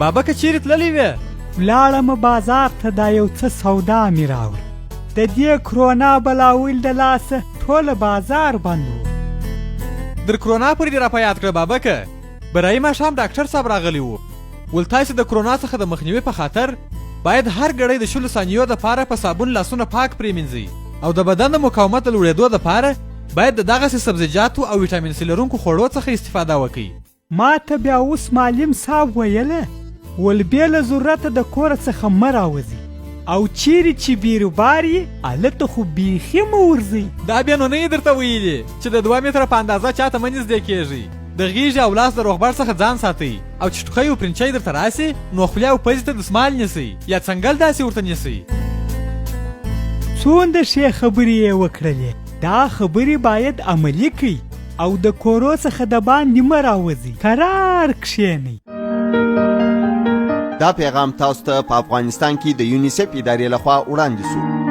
بابکه چیرې تللی وې؟ ولاړم بازار ته دا یو څه سودا مې راوړه. د دې کرونا بلاویل د لاسه ټوله بازار بند و. در کرونا پورې دې را په یاد کړه بابکه. برایي ماښام ډاکټر صاحب راغلی و. ول تاسې د کرونا څخه د مخنیوي په خاطر باید هر ګړی د 20 ثانیو دپاره په صابون لاسونه پاک پرېمینځئ او د بدن د مقاومت د لوړېدو دپاره باید د دغسې سبزیجاتو او ویټامین سي لرونکو خوړو څخه استفاده وکړئ. ما ته بیا اوس معلم صاحب ویله ول بې له ضرورته د کوره څخه مه راوځئ او چیرې چې بیروبار یې هلته خو بیخي مه ورځئ. دا بیا نو نه یې درته ویلي چې د 2 متره په اندازه چاته مه نږدې کېږئ. د غیږې او لاس د روغبړ څخه ځان ساتئ او چې ټوخی او پرنچی درته راسي نو خولې او پزې ته دسمال نیسئ یا څنګل داسې ورته نیسئ. څومره ښې خبرې یې وکړلې. دا خبرې باید عملي کړئ او د کورو څخه د باندې مه راوځئ. قرار کښېنئ. دا پیغام تاسو ته په افغانستان کې د یونیسف ادارې لخوا وړاندې شو.